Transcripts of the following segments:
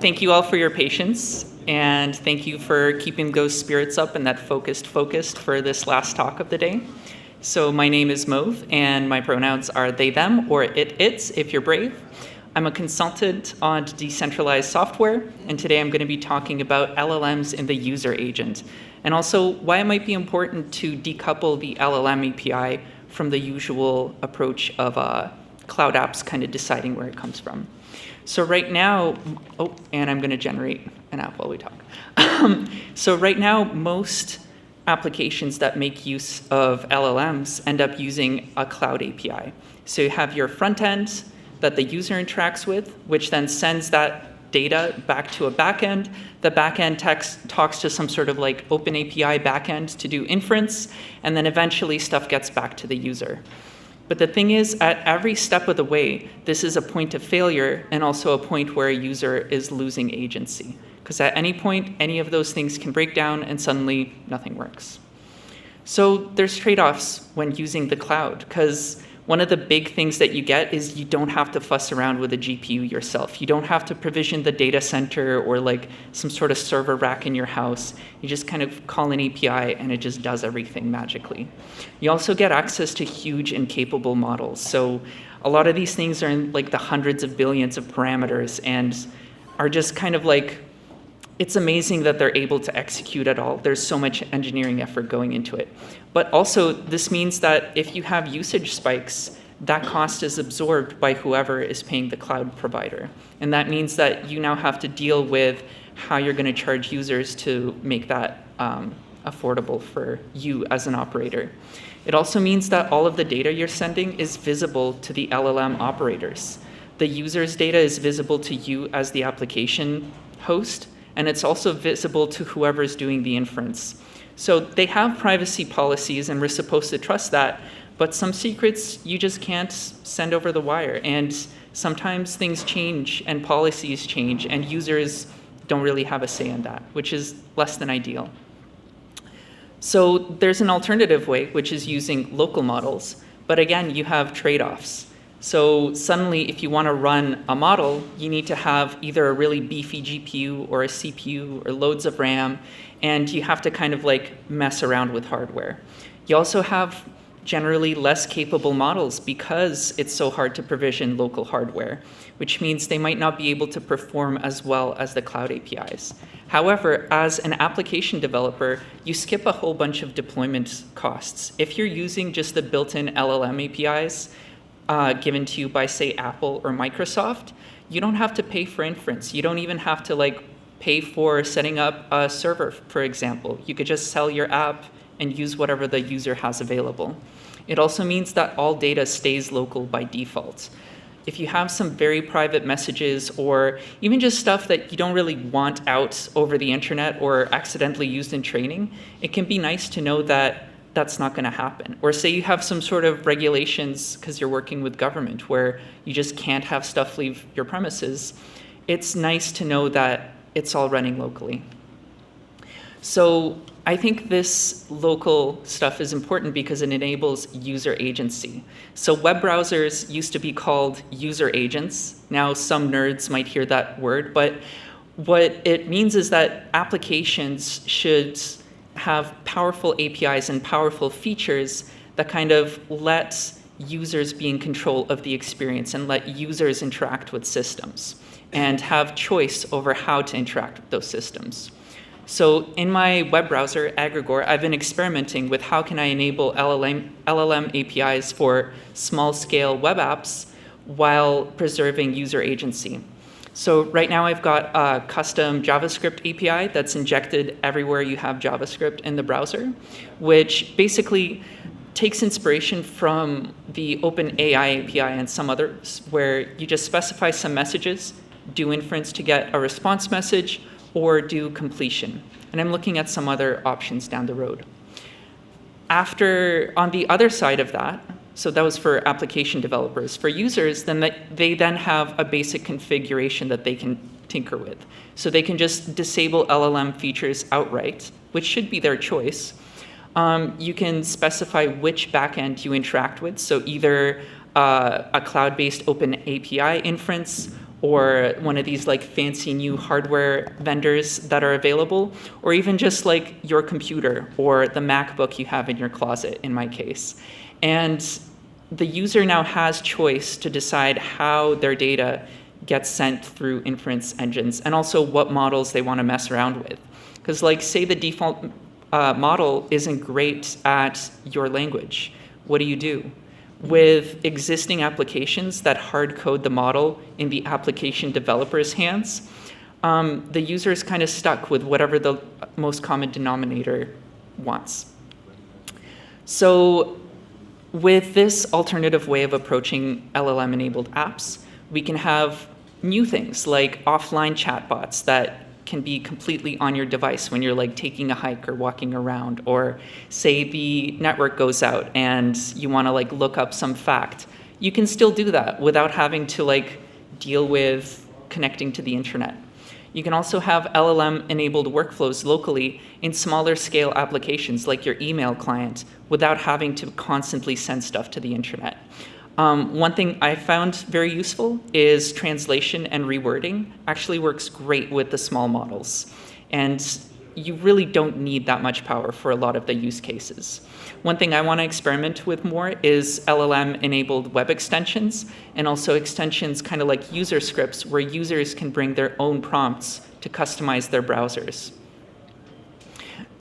thank you all for your patience, and thank you for keeping those spirits up and that focused for this last talk of the day. So my name is Mauve, and my pronouns are they, them, or it, its, if you're brave. I'm a consultant on decentralized software, and today I'm going to be talking about LLMs in the user agent, and also why it might be important to decouple the LLM API from the usual approach of cloud apps kind of deciding where it comes from. So right now, and I'm going to generate an app while we talk. So right now, most applications that make use of LLMs end up using a cloud API. So you have your front end that the user interacts with, which then sends that data back to a backend. The backend talks to some sort of like open API backend to do inference, and then eventually stuff gets back to the user. But the thing is, at every step of the way, this is a point of failure and also a point where a user is losing agency. Because at any point, any of those things can break down and suddenly nothing works. So there's trade-offs when using the cloud, because one of the big things that you get is you don't have to fuss around with a GPU yourself. You don't have to provision the data center or like some sort of server rack in your house. You just kind of call an API and it just does everything magically. You also get access to huge and capable models. So a lot of these things are in like the hundreds of billions of parameters and are just kind of like, it's amazing that they're able to execute at all. There's so much engineering effort going into it. But also, this means that if you have usage spikes, that cost is absorbed by whoever is paying the cloud provider. And that means that you now have to deal with how you're going to charge users to make that affordable for you as an operator. It also means that all of the data you're sending is visible to the LLM operators. The user's data is visible to you as the application host, and it's also visible to whoever's doing the inference. So they have privacy policies, and we're supposed to trust that, but some secrets you just can't send over the wire. And sometimes things change, and policies change, and users don't really have a say in that, which is less than ideal. So there's an alternative way, which is using local models. But again, you have trade-offs. So suddenly, if you want to run a model, you need to have either a really beefy GPU or a CPU or loads of RAM, and you have to kind of like mess around with hardware. You also have generally less capable models because it's so hard to provision local hardware, which means they might not be able to perform as well as the cloud APIs. However, as an application developer, you skip a whole bunch of deployment costs. If you're using just the built-in LLM APIs, given to you by, say, Apple or Microsoft, you don't have to pay for inference. You don't even have to like pay for setting up a server, for example. You could just sell your app and use whatever the user has available. It also means that all data stays local by default. If you have some very private messages or even just stuff that you don't really want out over the internet or accidentally used in training, it can be nice to know that that's not going to happen. Or say you have some sort of regulations because you're working with government where you just can't have stuff leave your premises. It's nice to know that it's all running locally. So I think this local stuff is important because it enables user agency. So web browsers used to be called user agents. Now some nerds might hear that word, but what it means is that applications should have powerful APIs and powerful features that kind of let users be in control of the experience and let users interact with systems and have choice over how to interact with those systems. So in my web browser, Agrigor, I've been experimenting with how can I enable LLM APIs for small-scale web apps while preserving user agency. So right now I've got a custom JavaScript API that's injected everywhere you have JavaScript in the browser, which basically takes inspiration from the OpenAI API and some others, where you just specify some messages, do inference to get a response message, or do completion. And I'm looking at some other options down the road. On the other side of that, so that was for application developers. For users, then they then have a basic configuration that they can tinker with. So they can just disable LLM features outright, which should be their choice. You can specify which backend you interact with, so either a cloud-based open API inference or one of these like fancy new hardware vendors that are available, or even just like your computer or the MacBook you have in your closet, in my case. And the user now has choice to decide how their data gets sent through inference engines, and also what models they want to mess around with. Because like, say the default model isn't great at your language. What do you do? With existing applications that hard code the model in the application developer's hands, the user is kind of stuck with whatever the most common denominator wants. So with this alternative way of approaching LLM-enabled apps, we can have new things like offline chatbots that can be completely on your device when you're like taking a hike or walking around, or say the network goes out and you want to like look up some fact. You can still do that without having to like deal with connecting to the internet. You can also have LLM-enabled workflows locally in smaller scale applications like your email client without having to constantly send stuff to the internet. One thing I found very useful is translation and rewording actually works great with the small models. And you really don't need that much power for a lot of the use cases. One thing I want to experiment with more is LLM-enabled web extensions, and also extensions kind of like user scripts where users can bring their own prompts to customize their browsers.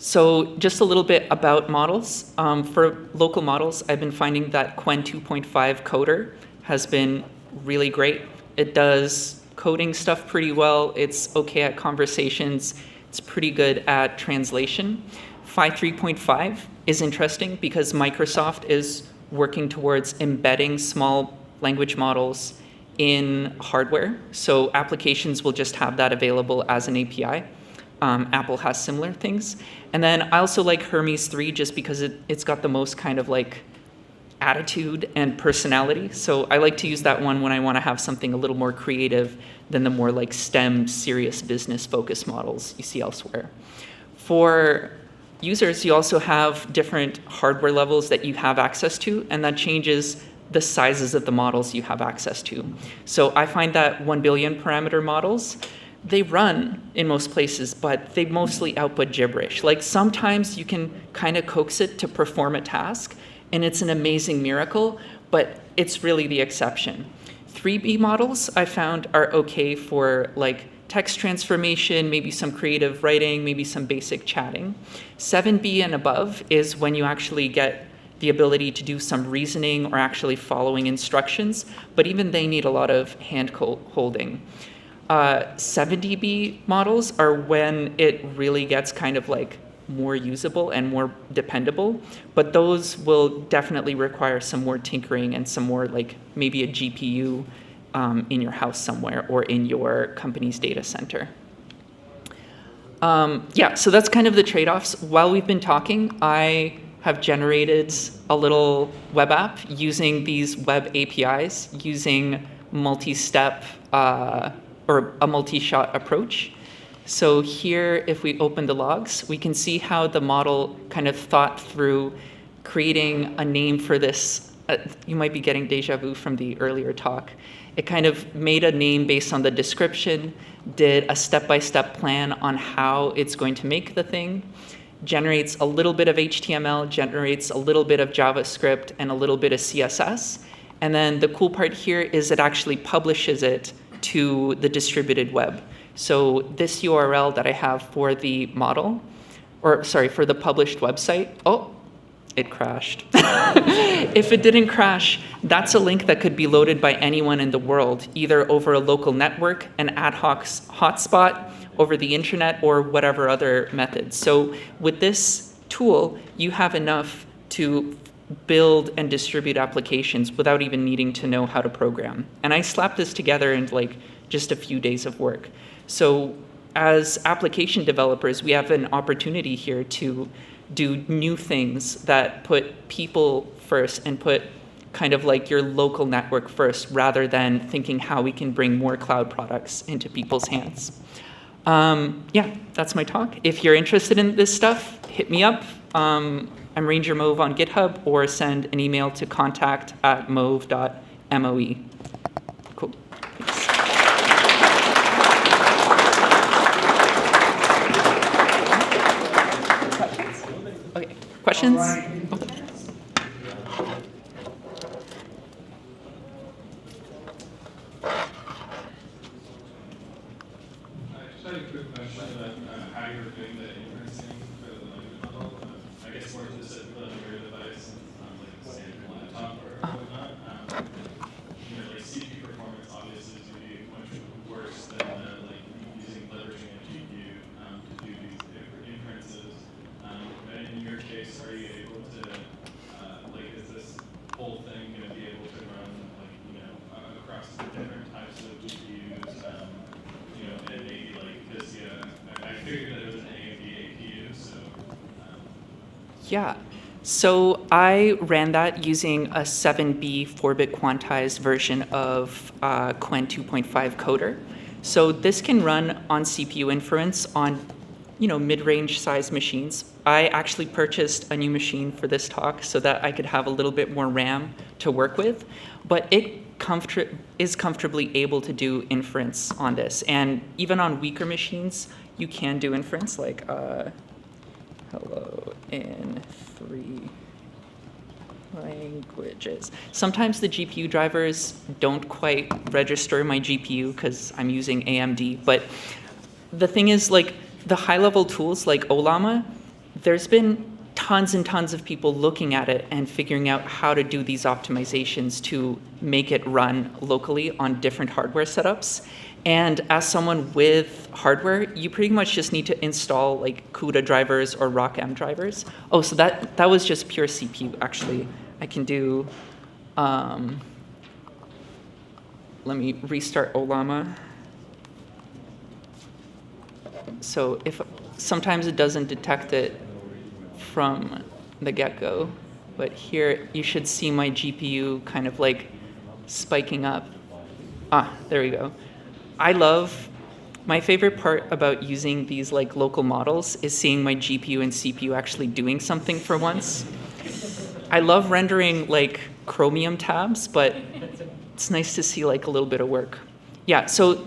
So just a little bit about models. For local models, I've been finding that Qwen 2.5 Coder has been really great. It does coding stuff pretty well. It's okay at conversations. It's pretty good at translation. Phi 3.5 is interesting because Microsoft is working towards embedding small language models in hardware. So applications will just have that available as an API. Apple has similar things. And then I also like Hermes 3 just because it's got the most kind of like attitude and personality. So I like to use that one when I want to have something a little more creative than the more like STEM, serious business focused models you see elsewhere. For users, you also have different hardware levels that you have access to, and that changes the sizes of the models you have access to. So I find that 1 billion parameter models, they run in most places, but they mostly output gibberish. Like sometimes you can kind of coax it to perform a task, and it's an amazing miracle, but it's really the exception. 3B models I found are okay for like text transformation, maybe some creative writing, maybe some basic chatting. 7B and above is when you actually get the ability to do some reasoning or actually following instructions, but even they need a lot of hand holding. 70B models are when it really gets kind of like more usable and more dependable, but those will definitely require some more tinkering and some more like maybe a GPU in your house somewhere or in your company's data center. Yeah, so that's kind of the trade-offs. While we've been talking, I have generated a little web app using these web APIs, using multi-step or a multi-shot approach. So here, if we open the logs, we can see how the model kind of thought through creating a name for this. You might be getting deja vu from the earlier talk. It kind of made a name based on the description, did a step-by-step plan on how it's going to make the thing, generates a little bit of HTML, generates a little bit of JavaScript, and a little bit of CSS. And then the cool part here is it actually publishes it to the distributed web. So this URL that I have for the model, or sorry, for the published website, oh, it crashed. If it didn't crash, that's a link that could be loaded by anyone in the world, either over a local network, an ad hoc hotspot, over the internet, or whatever other methods. So with this tool, you have enough to build and distribute applications without even needing to know how to program. And I slapped this together in like just a few days of work. So as application developers, we have an opportunity here to do new things that put people first and put kind of like your local network first, rather than thinking how we can bring more cloud products into people's hands. Yeah, that's my talk. If you're interested in this stuff, hit me up. I'm Ranger Mauve on GitHub, or send an email to contact@mauve.moe. Cool. Thanks. questions? Just had a quick question about how you're doing the inferencing for the language model. I guess more specifically on your device, like a standard laptop or whatnot. Like CPU performance obviously is going to be much worse than like leveraging a GPU to do these inferences. And in your case, are you able to is this whole thing going to be able to run across the different types of GPUs? And maybe because I figured that it was an AMD APU, so. Yeah. So I ran that using a 7B 4-bit quantized version of Qwen 2.5 coder. So this can run on CPU inference on mid-range size machines. I actually purchased a new machine for this talk so that I could have a little bit more RAM to work with, but it is comfortably able to do inference on this. And even on weaker machines, you can do inference, like hello in 3 languages. Sometimes the GPU drivers don't quite register my GPU because I'm using AMD, but the thing is, the high-level tools like Ollama, there's been tons and tons of people looking at it and figuring out how to do these optimizations to make it run locally on different hardware setups. And as someone with hardware, you pretty much just need to install CUDA drivers or ROCm drivers. Oh, so that was just pure CPU, actually. I can do, let me restart Ollama. So sometimes it doesn't detect it from the get-go, but here you should see my GPU kind of spiking up. There we go. My favorite part about using these local models is seeing my GPU and CPU actually doing something for once. I love rendering Chromium tabs, but it's nice to see a little bit of work. Yeah, so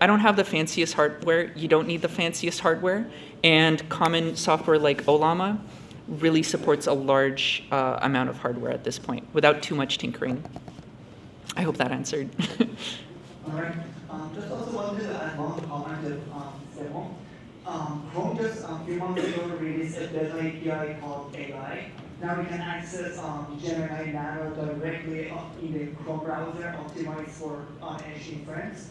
I don't have the fanciest hardware. You don't need the fanciest hardware. And common software like Ollama really supports a large amount of hardware at this point without too much tinkering. I hope that answered. All right. Just also wanted to add one comment to Semo. Chrome just a few months ago released a beta API called AI. Now we can access Gemini Nano directly in the Chrome browser, optimized for edge inference.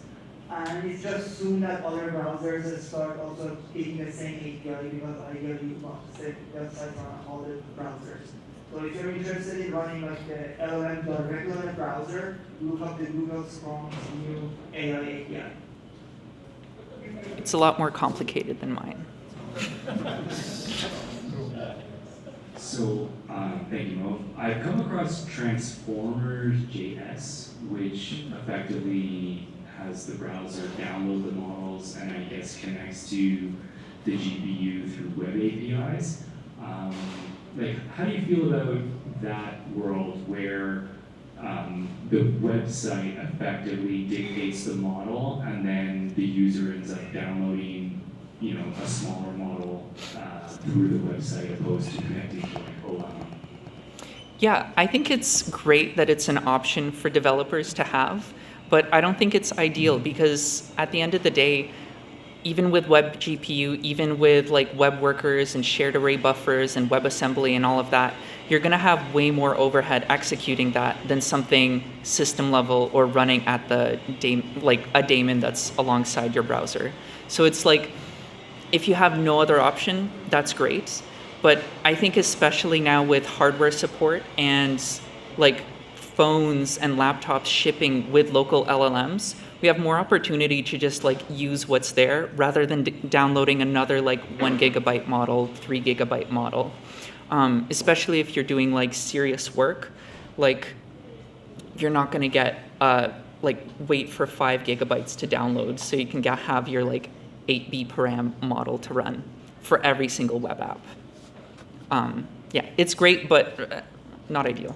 And it's just soon that other browsers will start also taking the same API because ideally you want to set websites on all the browsers. So if you're interested in running the LLM directly on the browser, look up the Google Chrome's new AI API. It's a lot more complicated than mine. So, thank you, Mauve. I've come across Transformers.js, which effectively has the browser download the models and I guess connects to the GPU through web APIs. How do you feel about that world where the website effectively dictates the model and then the user ends up downloading, a smaller model through the website opposed to connecting to Ollama? Yeah, I think it's great that it's an option for developers to have, but I don't think it's ideal because at the end of the day, even with web GPU, even with web workers and shared array buffers and WebAssembly and all of that, you're going to have way more overhead executing that than something system level or running at the a daemon that's alongside your browser. So it's if you have no other option, that's great. But I think especially now with hardware support and phones and laptops shipping with local LLMs, we have more opportunity to just use what's there rather than downloading another 1 gigabyte model, 3 gigabyte model. Especially if you're doing serious work, you're not going to get wait for 5 gigabytes to download so you can have your 8B param model to run for every single web app. Yeah, it's great, but not ideal.